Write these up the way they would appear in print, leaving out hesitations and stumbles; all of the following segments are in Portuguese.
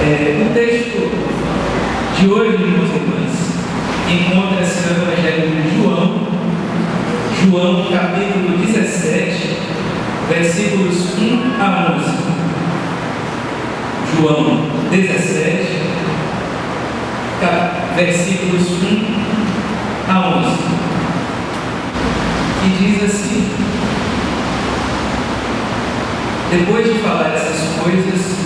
O texto de hoje, irmãos e irmãs, encontra-se no Evangelho de João, capítulo 17, versículos 1 a 11. João 17, versículos 1 a 11, que diz assim: depois de falar essas coisas,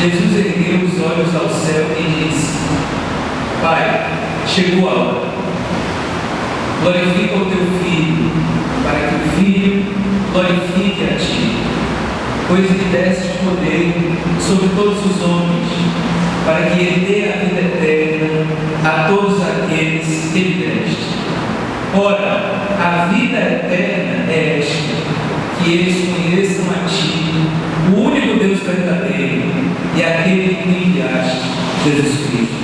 Jesus ergueu os olhos ao céu e disse: Pai, chegou a hora. Glorifica o teu Filho, para que o Filho glorifique a ti, pois lhe deste poder sobre todos os homens, para que ele dê a vida eterna a todos aqueles que lhe deste. Ora, a vida eterna é esta, que eles conheçam a ti, o único Deus verdadeiro, e aquele que me enviaste, Jesus Cristo.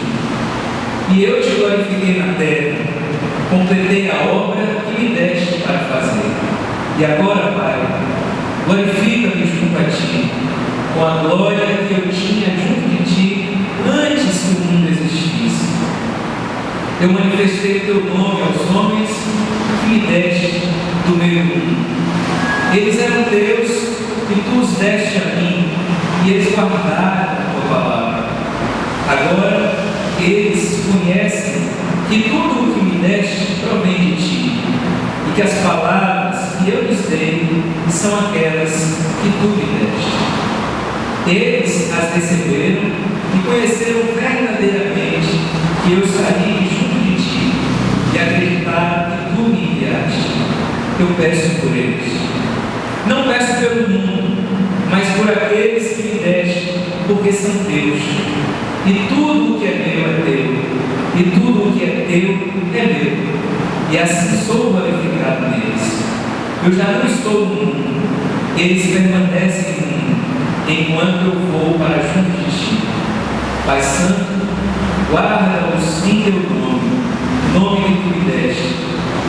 E eu te glorifiquei na terra, completei a obra que me deste para fazer. E agora, Pai, glorifica-me junto a ti, com a glória que eu tinha junto de ti antes que o mundo existisse. Eu manifestei o teu nome aos homens que me deste do meio mundo. Eles eram teus e tu os deste a mim, e eles guardaram a tua palavra. Agora eles conhecem que tudo o que me deste provém de ti, e que as palavras que eu lhes dei são aquelas que tu me deste. Eles as receberam e conheceram verdadeiramente que eu saí junto de ti, e acreditaram que tu me enviaste. Eu peço por eles. Não peço pelo mundo, mas por aqueles que me deste, porque são teus. E tudo o que é meu é teu, e tudo o que é teu é meu. E assim sou glorificado neles. Eu já não estou no mundo, eles permanecem no mundo, enquanto eu vou para junto de ti. Pai Santo, guarda-os em teu nome que tu me deste,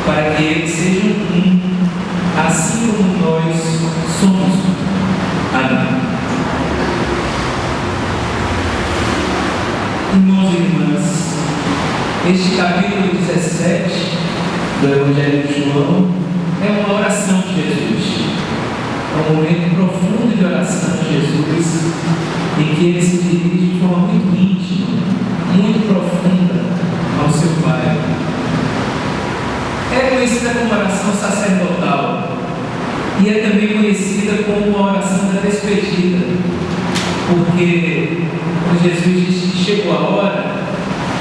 para que eles sejam um, assim como nós somos um. Amém. Irmãos e irmãs, este capítulo 17 do Evangelho de João é uma oração de Jesus. É um momento profundo de oração de Jesus, em que ele se dirige de forma muito íntima, muito profunda ao seu Pai. É conhecida como oração sacerdotal e é também conhecida como a oração da despedida, porque quando Jesus diz que chegou a hora,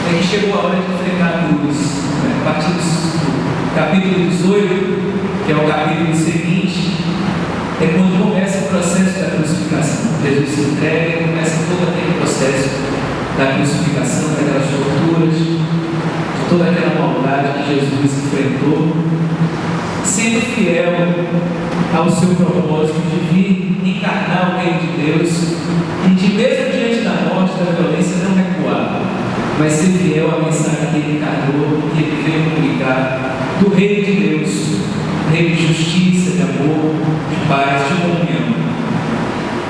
é que chegou a hora de enfrentar a cruz. A partir do capítulo 18, que é o capítulo seguinte, é quando começa o processo da crucificação. Jesus se entrega e começa todo aquele processo da crucificação, daquelas torturas, de toda aquela maldade que Jesus enfrentou, sendo fiel ao seu propósito de vir encarnar o reino de Deus e de, mesmo diante da morte, da violência, não recuar, mas ser fiel à mensagem que ele encarnou, que ele veio comunicar do reino de Deus, reino de justiça, de amor, de paz, de comunhão.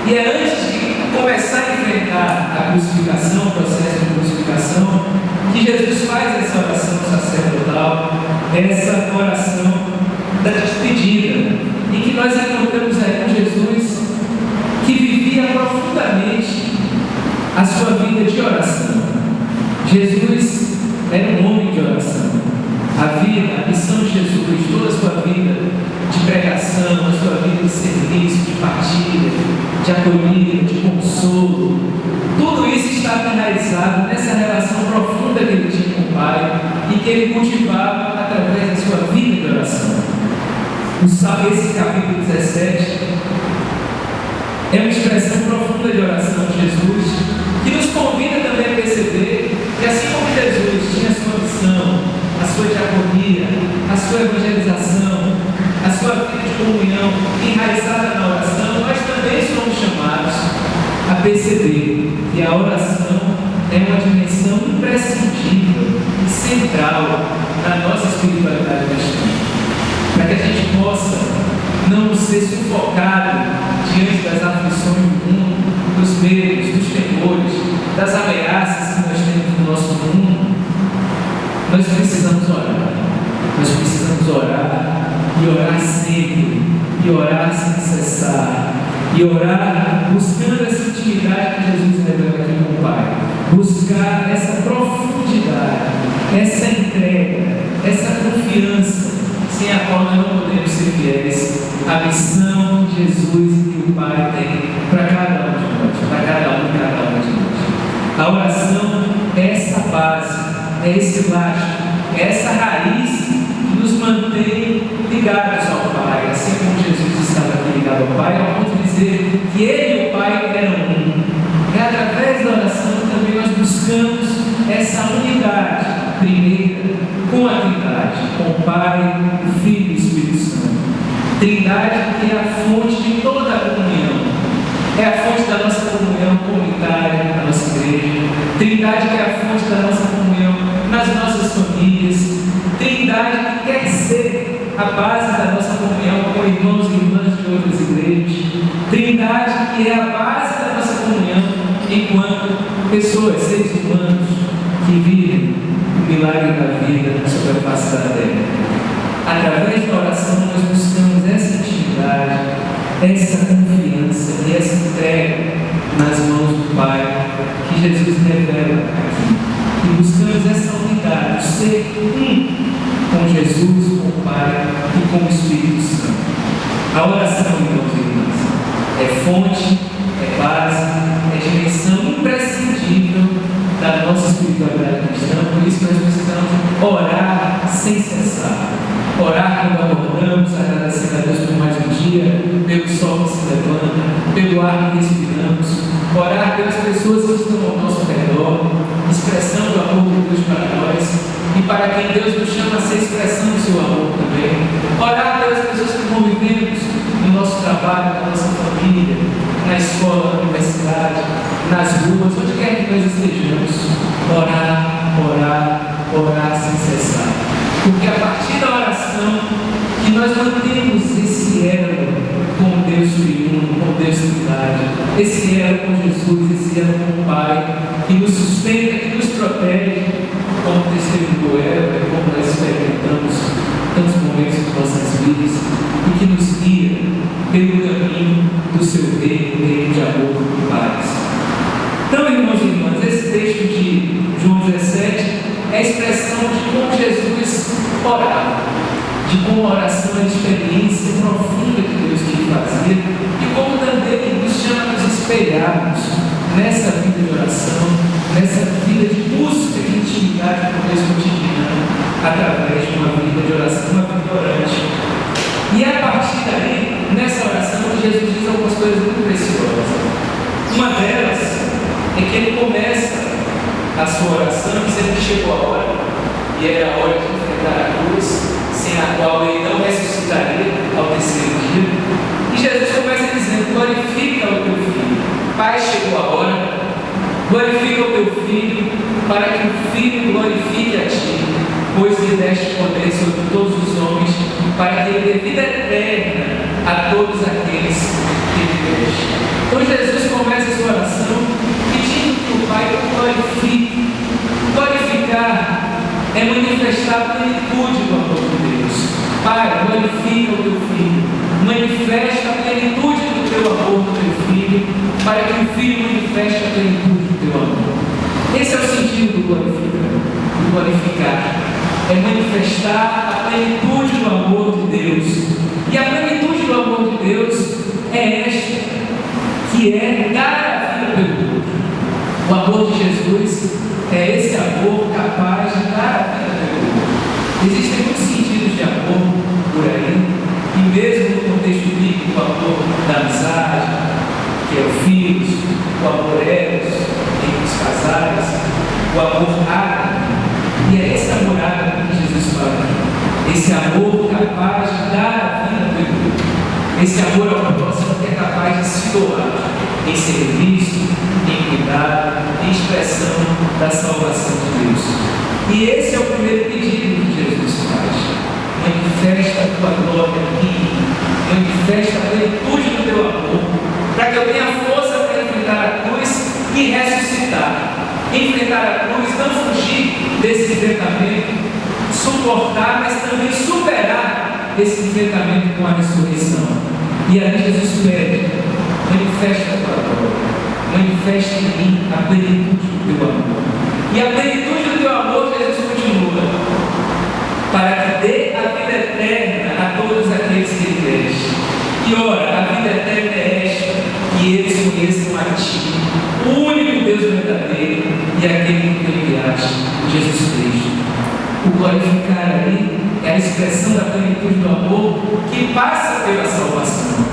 E é antes de começar a enfrentar a crucificação, o processo de crucificação, que Jesus faz essa oração sacerdotal, essa oração da despedida, em que nós encontramos aí com Jesus, que vivia profundamente a sua vida de oração. Jesus era um homem de oração. A missão de Jesus, toda a sua vida de pregação, a sua vida de serviço, de partilha, de acolhida, de consolo, tudo isso estava enraizado nessa relação profunda que ele tinha com o Pai e que ele cultivava através da sua vida de oração. Esse capítulo 17 é uma expressão profunda de oração de Jesus, que nos convida também a perceber que, assim como Jesus tinha a sua missão, a sua diaconia, a sua evangelização, a sua vida de comunhão enraizada na oração, nós também somos chamados a perceber que a oração é uma dimensão imprescindível e central na nossa espiritualidade cristã, para que a gente possa não ser sufocado diante das aflições do mundo, dos medos, dos temores, das ameaças que nós temos no nosso mundo, nós precisamos orar. Nós precisamos orar e orar sempre, e orar sem cessar, e orar buscando essa intimidade que Jesus revela aqui com o Pai, buscar essa profundidade, essa entrega, essa confiança, sem a qual nós não podemos ser fiéis à missão que Jesus e que o Pai tem para cada um de nós, para cada um e cada uma de nós. A oração é essa base, é esse lastro, é essa raiz que nos mantém ligados ao Pai, assim como Jesus estava aqui ligado ao Pai, ao ponto de dizer que Ele e o Pai eram um. E através da oração também nós buscamos essa unidade, primeira, com a Trindade, com o Pai, o Filho e o Espírito Santo. Trindade que é a fonte de toda a comunhão, é a fonte da nossa comunhão comunitária, na nossa igreja. Trindade que é a fonte da nossa comunhão nas nossas famílias. Trindade que quer ser a base da nossa comunhão com irmãos e irmãs de outras igrejas. Trindade que é a base da nossa comunhão enquanto pessoas, seres humanos que vivem o milagre da vida sobre a face da terra. Através da oração nós buscamos essa intimidade, essa confiança e essa entrega nas mãos do Pai que Jesus revela aqui. E buscamos essa unidade, ser um com Jesus, com o Pai e com o Espírito Santo. A oração, irmãos e irmãs, é fonte, é base, é dimensão imprescindível da nossa espiritualidade cristã. Por isso nós precisamos orar sem cessar. Orar quando acordamos, agradecendo a Deus por mais um dia, pelo sol que se levanta, pelo ar que respiramos. Orar pelas pessoas que estão ao nosso redor, expressando o amor de Deus para nós e para quem Deus nos chama a ser expressão do seu amor também. Orar pelas pessoas que convivemos no nosso trabalho, na nossa família, na escola, na universidade, nas ruas, onde quer que nós estejamos. Orar, orar, orar sem cessar. Porque a partir da oração que nós mantemos esse elo com Deus triuno, com Deus Trindade, esse elo com Jesus, esse elo com o Pai, que nos sustenta, que nos protege, como testemunho do elo, como nós experimentamos tantos momentos de nossas vidas, e que nos guia pelo caminho do seu reino de amor e paz. Então, irmãos e irmãs, esse texto de João 17 é a expressão de como Jesus orava, de como a oração é a experiência profunda que Deus queria fazer e como também nos chama a nos espelharmos nessa vida de oração, nessa vida de busca de intimidade com Deus cotidiana, através de uma vida de oração, uma vida orante. E é a partir daí, nessa oração, que Jesus diz algumas coisas muito preciosas. Uma delas é que ele começa a sua oração dizendo que chegou a hora, e era a hora de enfrentar a cruz, sem a qual ele não ressuscitaria ao terceiro dia. E Jesus começa dizendo: glorifica o teu filho. Pai, chegou a hora, glorifica o teu filho, para que o filho glorifique a ti, pois lhe deste poder sobre todos os homens, para que ele dê vida eterna a todos aqueles que lhe deste. Então Jesus começa a sua oração pedindo que o Pai o glorifique. Glorificar é manifestar a plenitude do amor de Deus. Pai, glorifica o teu filho, manifesta a plenitude do teu amor no teu filho, para que o filho manifeste a plenitude do teu amor. Esse é o sentido do glorificar. É manifestar a plenitude do amor de Deus. E a plenitude do amor de Deus é esta, que é dar a vida pelo outro. O amor de Jesus é esse amor capaz de dar a vida pelo outro. Existem muitos sentidos de amor por aí, e mesmo no contexto bíblico, o amor da amizade, que é o filhos, o amor eros entre os casais, o amor ágape, e é esse amor ágape que Jesus fala aqui. Esse amor capaz de dar a vida pelo outro. Esse amor ao próximo que é capaz de se doar em serviço, em cuidado, em expressão da salvação de Deus. E esse é o primeiro pedido que Jesus faz. Manifesta a tua glória em mim, manifesta a plenitude do teu amor, para que eu tenha força para enfrentar a cruz e ressuscitar enfrentar a cruz, não fugir desse enfrentamento, suportar, mas também superar esse enfrentamento com a ressurreição. E ali Jesus pede: manifesta a tua glória, manifesta em mim a plenitude do teu amor. E a plenitude do teu amor, Jesus continua: para que dê a vida eterna a todos aqueles que ele deste. E ora, a vida eterna é esta, que eles conheçam a ti, o único Deus verdadeiro, e aquele que tu enviaste, Jesus Cristo. O glorificar ali é a expressão da plenitude do amor que passa pela salvação.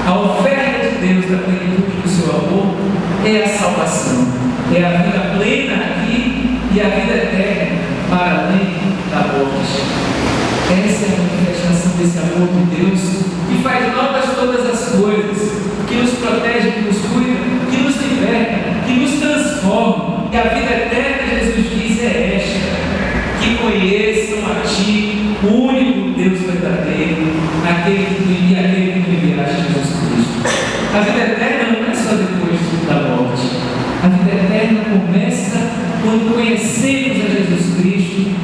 A oferta de Deus da plenitude do seu amor é a salvação, é a vida plena aqui e a vida eterna para além da morte. Essa é a manifestação desse amor de Deus que faz novas todas as coisas, que nos protege, que nos cuida, que nos liberta, que nos transforma. E a vida eterna, Jesus diz, é esta: que conheçam a Ti, o único Deus verdadeiro, aquele que tu enviaste, Jesus Cristo. A vida eterna não é só depois da morte. A vida eterna começa quando conhecemos a Jesus Cristo.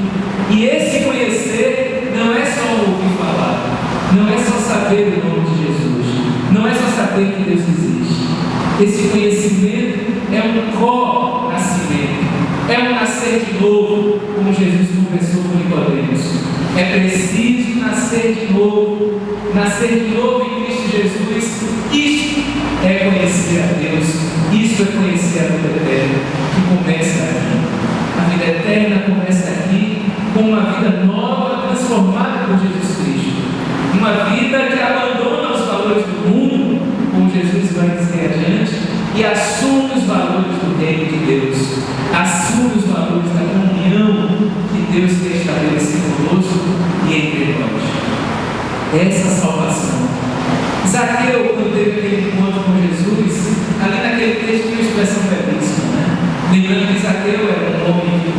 E esse conhecer não é só ouvir falar, não é só saber o nome de Jesus, não é só saber que Deus existe. Esse conhecimento é um co-nascimento, é um nascer de novo, como Jesus conversou com Nicodemos. É preciso nascer de novo em Cristo Jesus. Isto é conhecer a Deus, isto é conhecer a vida eterna, que começa aqui. A vida eterna começa aqui com uma vida nova, transformada por Jesus Cristo. Uma vida que abandona os valores do mundo, como Jesus vai dizer adiante, e assume os valores do reino de Deus, assume os valores da comunhão que Deus quer estabelecer conosco e entre nós. Essa salvação. Zaqueu, quando teve aquele encontro com Jesus, ali naquele texto tem uma expressão belíssima, né? Lembrando que Zaqueu era um homem que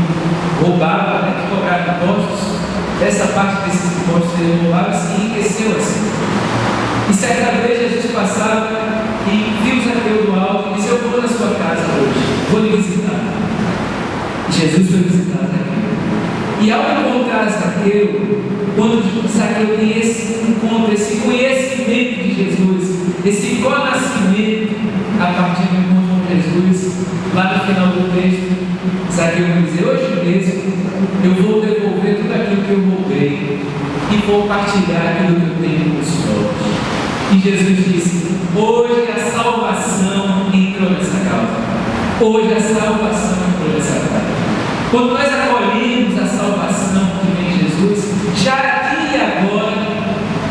roubava, que cobrava impostos. Essa parte desses impostos ele roubava e se enriqueceu assim. E certa vez Jesus passava e viu Zaqueu do alto e disse: eu vou na sua casa hoje, vou lhe visitar. E Jesus foi visitar Zaqueu. E ao encontrar Zaqueu, quando Zaqueu tem esse encontro, esse conhecimento de Jesus, esse co-nascimento a partir do encontro com Jesus, lá no final do texto, Zaqueu vai dizer: hoje mesmo eu vou devolver tudo aquilo que eu roubei e vou partilhar aquilo que eu tenho com os pobres. E Jesus disse: hoje a salvação entrou nessa causa. Hoje a salvação entrou nessa causa. Quando nós acolhemos a salvação que vem de Jesus, já aqui e agora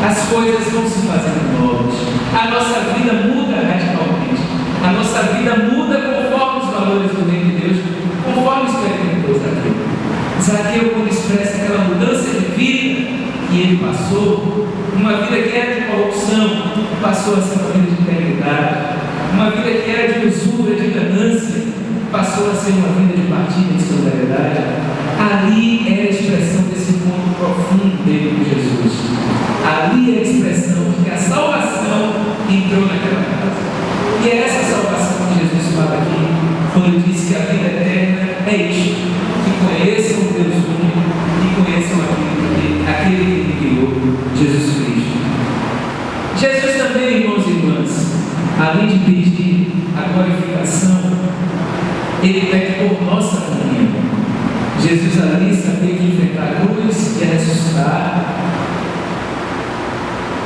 as coisas vão se fazendo novas. A nossa vida muda radicalmente. A nossa vida muda conforme os valores do reino de Deus, conforme experimentou Zaqueu. Zaqueu, quando expressa aquela mudança de vida que ele passou, uma vida que era de corrupção, passou a ser uma vida de integridade, uma vida que era de usura, de ganância, passou a ser uma vida de partilha, de solidariedade. Ali é a expressão desse encontro profundo dele com Jesus. Ali é a expressão de que a salvação entrou naquela casa. E é essa salvação que Jesus fala aqui, quando ele diz que a vida eterna é isto: que conheçam o Deus único e conheçam aquele que criou, Jesus Cristo. Jesus também, irmãos e irmãs, além de pedir a glorificação, ele pede por nossa comunhão. Jesus ali sabia que enfrentar a cruz ia ressuscitar,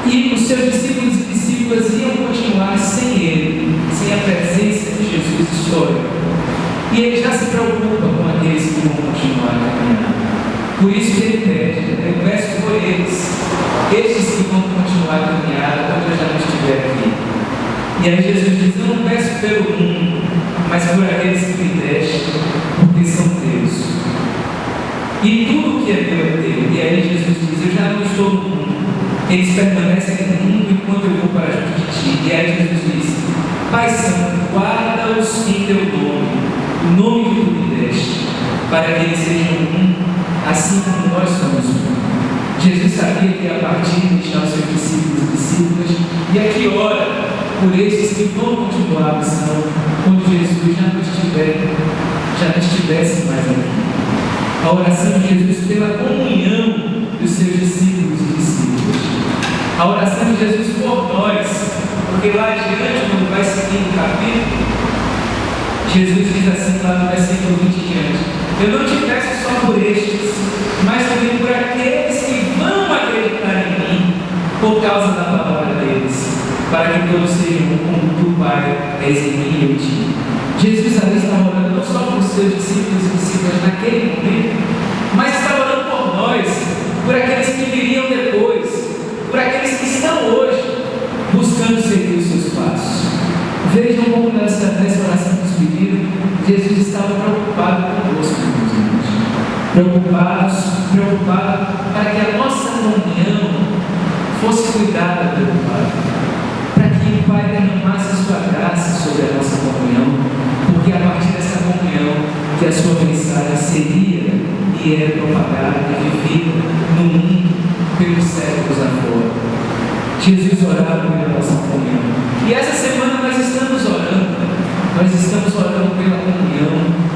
e os seus discípulos e discípulas iam continuar sem ele, sem a presença de Jesus histórico. E ele já se preocupa com aqueles que vão continuar a caminhar. Por isso que ele pede: eu peço por eles, estes que vão continuar a caminhar quando eu já não estiver aqui. E aí Jesus diz: eu não peço pelo mundo, mas por aqueles que me deste, porque são teus. E tudo que é teu é teu. E aí Jesus diz: eu já não estou no mundo, eles permanecem no mundo enquanto eu vou para junto de ti. E aí Jesus diz: Pai Santo, guarda-os em teu nome, o nome que tu me deste, para que eles sejam um, assim como nós somos um. Jesus sabia que a partir de deixar os seus discípulos e discípulas, e aqui ora por estes que vão continuar a missão, quando Jesus Jesus já não estivesse mais aqui. A oração de Jesus pela comunhão dos seus discípulos e discípulas. A oração de Jesus por nós, porque lá adiante, quando vai seguindo o capítulo, Jesus diz assim lá no versículo 20 em diante: eu não te peço só por estes, mas também por aqueles que vão acreditar em mim por causa da palavra deles, para que todos sejam um como tu, Pai, és em mim e eu em ti. Jesus ali está orando não só por seus discípulos e discípulas naquele momento, mas está orando por nós, por aqueles que viriam depois, por aqueles que estão hoje buscando seguir os seus passos. Vejam como nessa oração dos pedidos, Jesus estava preocupado conosco, meus irmãos. Preocupado para que a nossa comunhão fosse cuidada pelo Pai, para que o Pai derramasse a sua graça sobre a nossa comunhão, porque a partir dessa comunhão que a sua mensagem seria e era propagada e vivida no mundo pelos séculos afora. Jesus orava pela nossa comunhão. E essa semana nós estamos orando pela comunhão,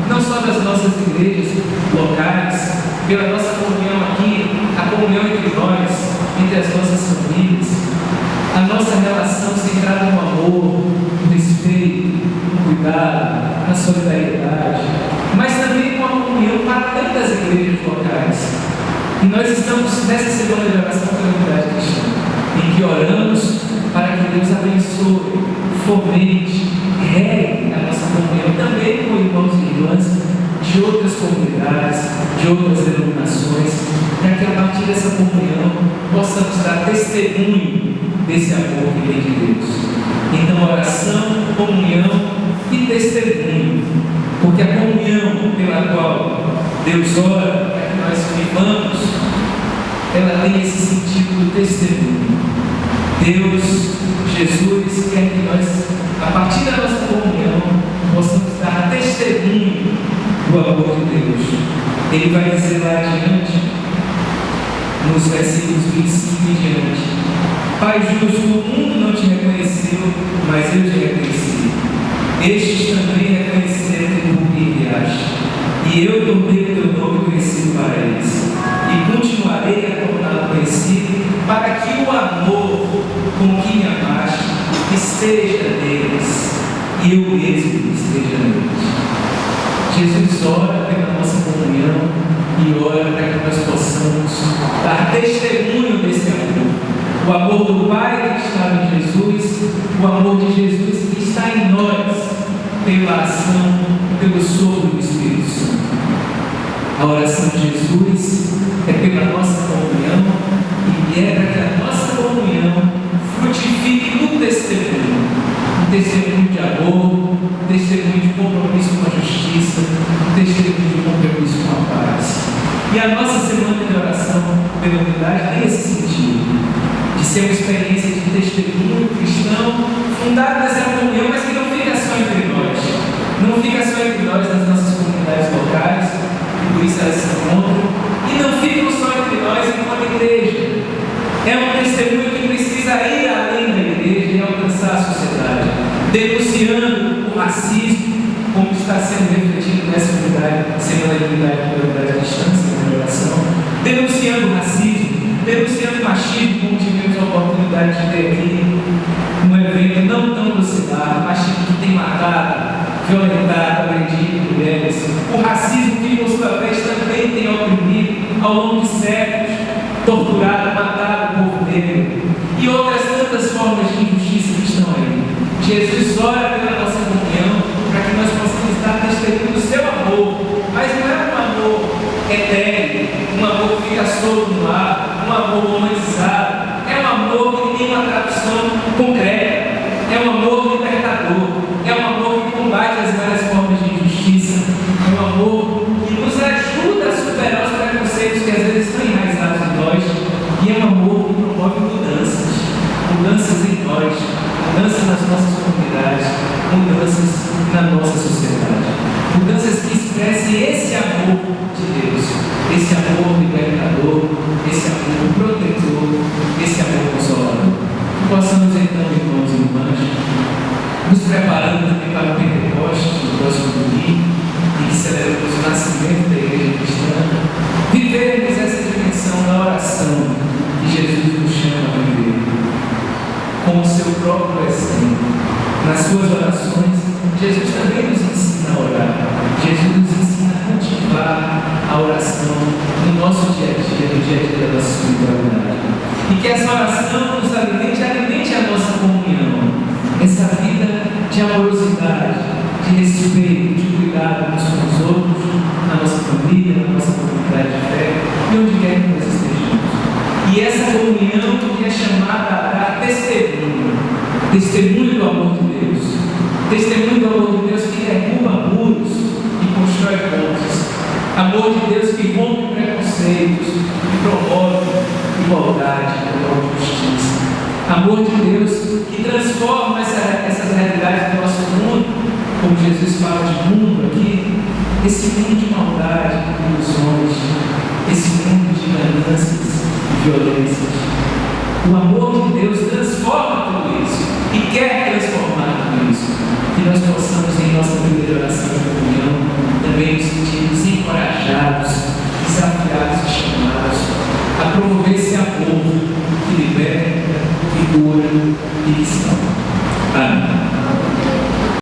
não só das nossas igrejas locais, pela nossa comunhão aqui, a comunhão entre nós, entre as nossas famílias, a nossa relação centrada no amor, no respeito, no cuidado, na solidariedade, mas também com a comunhão para tantas igrejas locais. E nós estamos nessa semana de oração pela unidade cristã, em que oramos para que Deus abençoe, fomente, regue a nossa comunhão também com irmãos e irmãs de outras comunidades, de outras denominações, para que a partir dessa comunhão possamos dar testemunho desse amor que vem de Deus. Então, oração, comunhão e testemunho, porque a comunhão pela qual Deus ora para que nós vivamos, ela tem esse sentido do testemunho. Deus, Jesus, quer que nós, a partir da nossa comunhão, possamos dar testemunho do amor de Deus. Ele vai dizer lá adiante, nos versículos 25 em diante: Pai justo, o mundo não te reconheceu, mas eu te reconheci. Estes também reconheceram que tu me enviaste, e eu tornei o teu nome conhecido para eles, e continuarei a torná-lo conhecido, para que o amor com que me amaste esteja neles, e eu mesmo esteja neles. Jesus ora pela nossa comunhão e ora para que nós possamos dar testemunho desse amor. O amor do Pai que está em Jesus, o amor de Jesus que está em nós, pela ação, pelo sopro do Espírito Santo. A oração de Jesus é pela nossa comunhão e é para que a nossa comunhão frutifique no testemunho. Um testemunho de amor, um testemunho de compromisso com a justiça, um testemunho de compromisso com a paz. E a nossa semana de oração pela unidade tem esse sentido, de ser uma experiência de testemunho cristão, fundada nessa comunhão, mas que não fica só entre nós. Não fica só entre nós nas nossas comunidades locais, e por isso elas se encontram, e não ficam só entre nós enquanto igreja. É um testemunho que precisa ir além da igreja e alcançar a sociedade, denunciando o racismo, como está sendo refletido nessa unidade, semana de unidade pela unidade cristã, semana de oração, denunciando o racismo, denunciando o machismo, como tivemos a oportunidade de ter aqui um evento não tão elucidado, machismo que tem matado, violentado, agredido mulheres, o racismo que por sua vez também tem oprimido ao longo de séculos, torturado, matado o povo negro e outras tantas formas de injustiça que estão aí. Jesus ora pela nossa comunhão para que nós possamos dar testemunho do seu amor, mas não é um amor etéreo, um amor que fica solto no ar, um amor romantizado. É um amor que tem uma tradução concreta, é um amor libertador, é um amor que combate as várias formas de injustiça, é um amor que nos ajuda a superar os preconceitos que às vezes estão enraizados em nós, e é um amor que promove mudanças em nós, mudanças nas nossas comunidades, mudanças na nossa sociedade, mudanças que expressem esse amor de Deus, esse amor libertador, esse amor protetor, esse amor consolador. Que possamos então, irmãos e irmãs, nos preparando também para o Pentecostes, no suas orações, Jesus também nos ensina a orar. Jesus nos ensina a cultivar a oração no nosso dia a dia, no dia a dia da nossa espiritualidade. E que essa oração nos alimente a nossa comunhão, essa vida de amorosidade, de respeito, de cuidado uns com os outros, na nossa família, na nossa comunidade de fé e onde quer que nós estejamos. E essa comunhão que é chamada a dar testemunho do amor de Deus, testemunho do amor de Deus que derruba muros e constrói pontes, amor de Deus que rompe preconceitos e promove igualdade e justiça, amor de Deus que transforma essas realidades do nosso mundo, como Jesus fala de mundo aqui, esse mundo de maldade, de ilusões, esse mundo de ganâncias e violências. O amor de Deus transforma tudo isso e quer transformar tudo isso. Que nós possamos, em nossa vida de oração e comunhão, também nos sentirmos encorajados, desafiados e chamados a promover